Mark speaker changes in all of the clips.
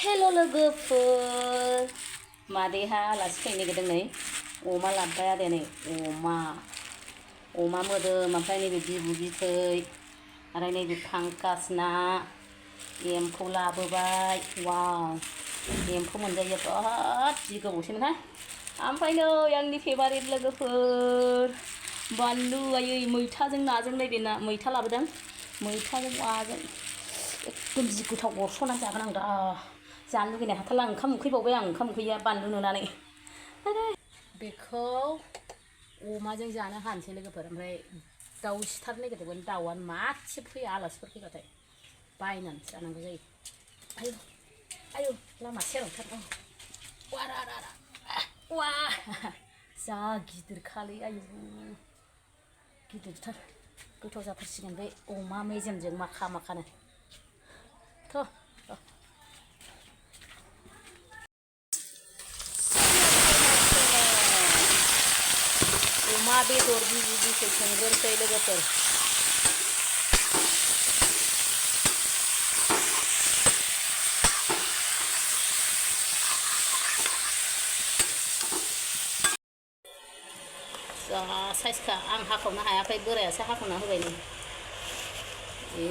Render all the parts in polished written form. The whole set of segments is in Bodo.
Speaker 1: Hello लोगोफोर मादैहा आलासि फैनो नागिरदों नै अमा लाबोबाय आरो नै अमा मोदोम ओमफ्राय नैबे बिबु बिथै आरो नैबे फांकास ना एम्फौ लाबोबाय वाव एम्फौ मोनजायो बिराद जि गोबावसैमोनहाय ओमफ्राय नै आंनि फेभारिट लोगोफोर बानलु आयै मैथाजों नाजों नैबे ना मैथा लाबोदों मैथाजों नाजों एकदम जि गोथाव अरस'नानै जागोन आं दा जानो लुगैनाय हाथारला ओंखाम उखैबावबाय आं ओंखाम उखैया बानलु नुनानै बेखौ अमाजों जानो हानोसै लोगोफोर ओमफ्राय दाउ सिथारनो नागिरदोंमोन दाउआनो मासे फैया आलासिफोर फैबाथाय बायनानै जानांगौ जायो आयु आयु लामा सेरावथार वा जा गिदिरखालै आयु गिदिरथार गोथाव जाथारसिगोन बे अमा मेजेमजों माखा माखानो अमा बेदर बिबु बिथै संग्रोनोसै लोगोफोर जा साइजखा आं हाखावनो हायाखै बोरायासो हाखावना होबाय नै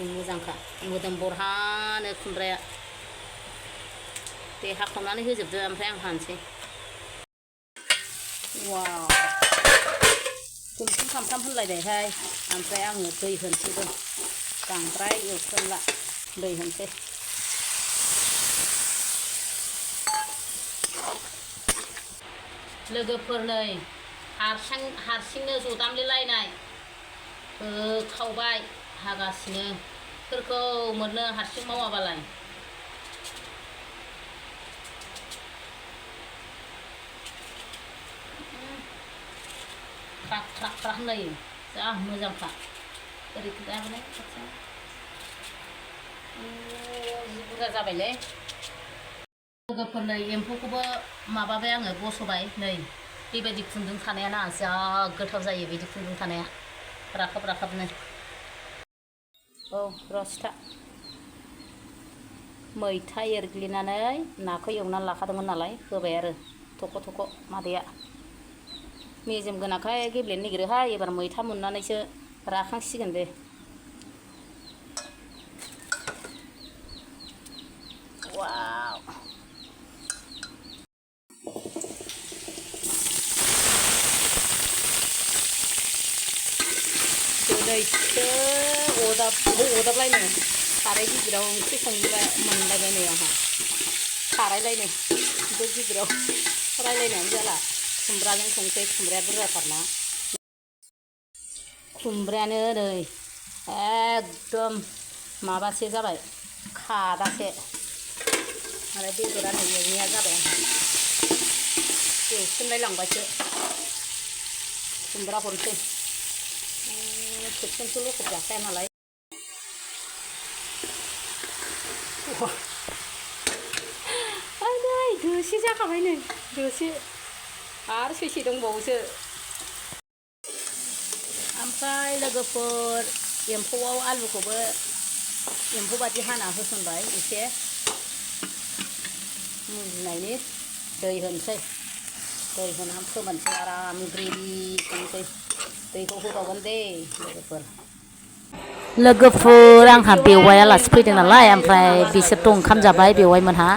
Speaker 1: मोजांखा मोदोम बरहानो खुमब्राया दे हाखावनानै होजोबदो ओमफ्राय आं हानोसै वाव खुमथाम खामथाम होनलायनायहाय ओमफ्राय आङो दै होनोसैबो बांद्राय एवथ्रोमला दै होनोसै लोगोफोर नै हारसिंनो जदामलेलायनाय होखावबाय हागासिनो फोरखौ मोननो हारसिं मावाबालाय ख्राक ख्राक ख्राक होनलायो जा मोजांखा ओरै खोन्थायाबालाय जि बुरजा जाबायलै लोगोफोर नै एम्फौखौबो माबाबाय आङो बस'बाय नै बेबायदि खुन्दुं थानायाना जा गोथाव जायो बिदि खुन्दुं थानाया राखाब राखाबनो औ रस्ता मैथा एरग्लिनानै नाखौ एवनानै लाखादोंमोन नालाय होबाय आरो थख' थख' मादैया मेजेम गोनांखाय गेब्लेनो नागिरोहाय एबार मैथा मोननानैसो राखांसिगोन दे वाव दिनैसो अदाबलायनो साराय गिदिराव ओंख्रि संबाय मोनलायबाय नै आंहा सारायलायनो बे गिदिराव रायलायनायानो जाला खुमब्राजों संसै खुमब्राया बुरजाथारना खुमब्रायानो नै एकदम माबासे जाबाय खादासे आरो बेदरा नै एवनाया जाबाय आंहा एवसिनलायलांबायसो खुमब्रा हरसै खेबसेनोसो लखब जाखाया नालाय नै दोसे जाखाबाय नै दोसे आरो सैसे दंबावोसो ओमफ्राय लोगोफोर एम्फौआव आलुखौबो एम्फौ बादि हाना होसनबाय एसे मुजिनायनि दै होनोसै दै होनानै फोमोनसै आराम ग्रेभि संसै दैखौ होबावगोन दे लोगोफोर आंहा बेवाइ आलासि फैदों नालाय ओमफ्राय बिसोरथ' ओंखाम जाबाय बेवाइमोनहा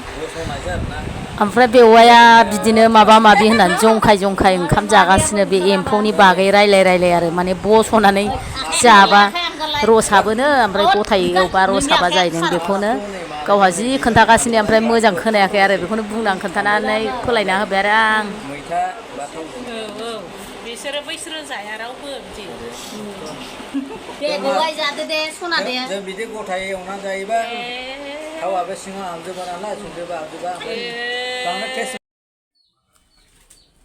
Speaker 1: ओमफ्राय बेवाइया बिदिनो माबा माबि होननानै जंखाय ओंखाम जागासिनो बे एम्फौनि बागै रायलाय आरो माने बस'नानै जाबा रसाबोनो ओमफ्राय गथायै एवबा रसाबा जाहैदों बेखौनो गावहा जि खोन्थागासिनो ओमफ्राय मोजां खोनायाखै आरो बेखौनो बुंनानै खोन्थानानै फोलायना होबाय आरो आं बिसोरो बैसोरो जाया रावबो बिदि दे बेवाइ जादो दे सना दे जों बिदि गथायै एवनानै जायोबा थावाबो सिङाव हाबजोबा नालाय संजोबा हाबजोबा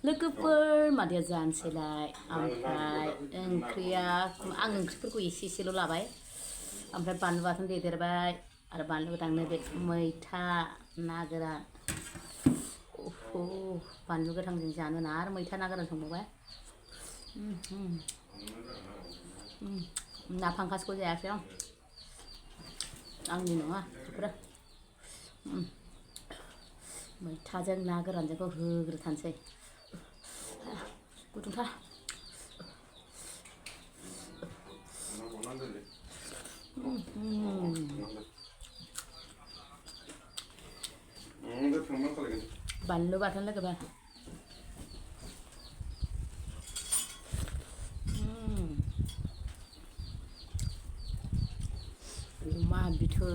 Speaker 1: लोगोफोर मादैया जानोसैलाय ओमफ्राय ओंख्रिया आं ओंख्रिफोरखौ एसेल' लाबाय ओमफ्राय बानलु बाथोन देदेरबाय आरो बानलु गोथांनो बे मैथा ना गोरान बानलु गोथांजों जानो ना आरो मैथा ना गोरान संबावबाय ना फांकासखौ जायासै आं आंनि नङा बेफोरो मैथाजों ना गोरानजोंखौ होग्रोथारसै गुदुंथार बानलु बाथोन लोगोबा अमा बिथै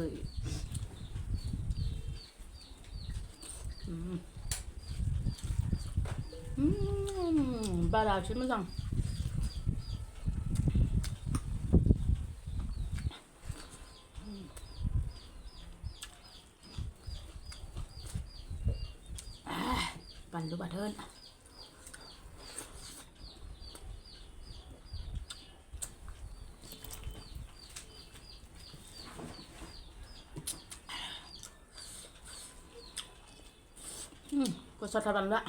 Speaker 1: बारा एसे मोजां बानलु बाथोन गोसाथार बानलुआ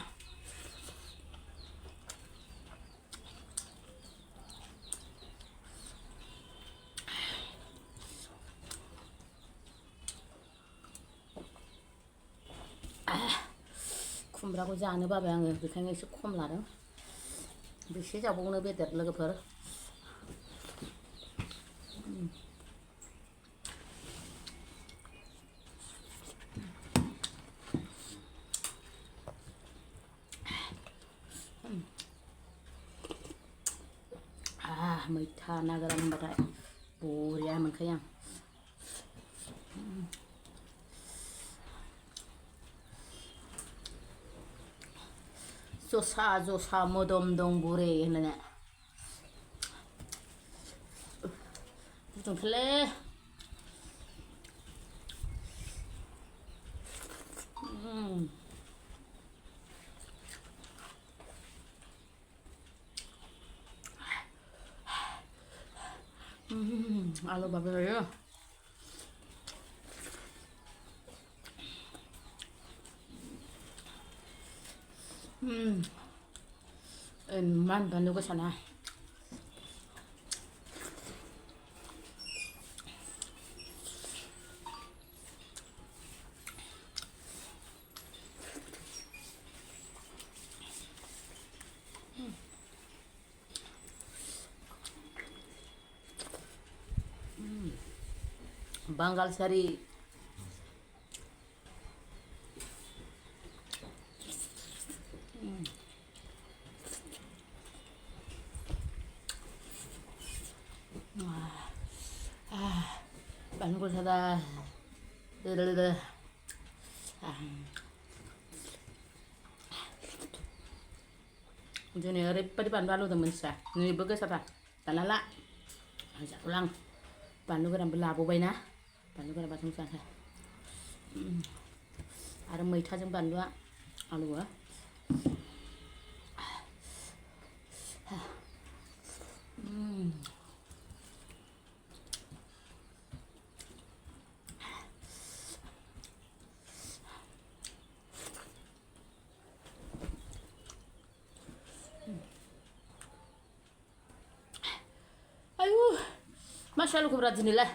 Speaker 1: खुमब्राखौ जानो बाबाय आङो बेखायनो एसे खम लादों बेसे जाबावनो बेदर लोगोफोर मैथा ना गोरान होनबाथाय बरिया मोनखायो आं जसा जसा मोदोम दं बुरे होननाया गुदुंथारलै आलु बाबो जायो इमान बानलु गोसाना बांगाल सारि बानलु गोसादा दिनै ओरैबायदि बानलु आलुदों मोनथिया नैबो गोसाथार दाना ला जाथ'ला आं बानलु गोरानबो लाबावबायना बानलु गोरान बाथोन जानोसै आरो मैथाजों बानलुआ आलुआ आयु मासे आलुखौ बिराद दिनैलाय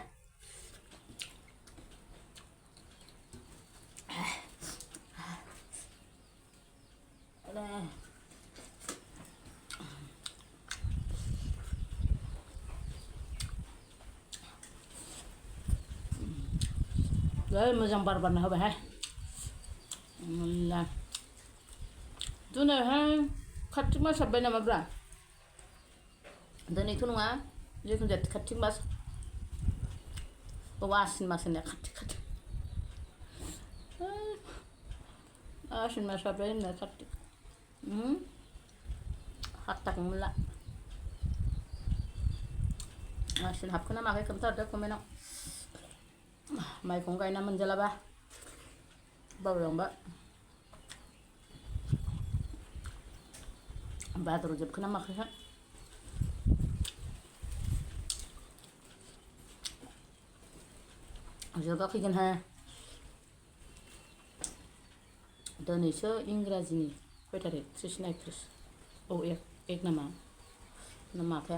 Speaker 1: मोजां बार बारना होबायहाय दिनैहाय कार्तिक मास हाबबाय नामाब्रा दिनैथ' नङा जिखुनु जाया कार्तिक मास आसिन मास होननाया कार्तिक आसिन मास हाबबाय होननाया कार्तिक हात्ताखौनो मोनला आसिन हाबखोना माखै खोन्थाहरदो कमेन्टआव माइखौनो गायना मोनजालाबा बावलांबाय भाद्र जोबखोना माखोसो जोबाखैगोनहाय दिनैसो इंराजिनि खय थारिख 30 ना 31 एक नामा ना माथाय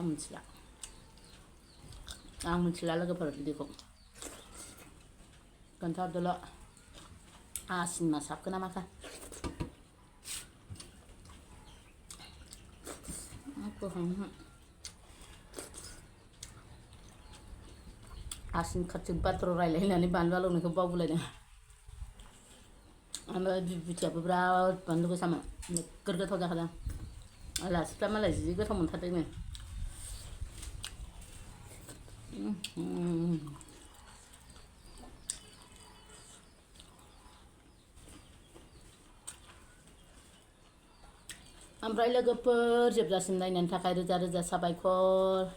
Speaker 1: आं मिथिला लोगोफोर बिदिखौ खोन्थाहरदोल' आसिन मा साबखो ना माखा आसिन खाथिक बाथ्रा रायलायनानै बानलु आलौनायखौ बावबोलायदों ओमफ्राय बिबुथियाबो बिराद बानलु गोसामोन नोगोर गोथाव जाखादों आलासिफ्रा मालाय जि गोथाव मोनथारदोंनो ओमफ्राय लोगोफोर जोबजासिम नायनायनि थाखाय रोजा रोजा साबायखर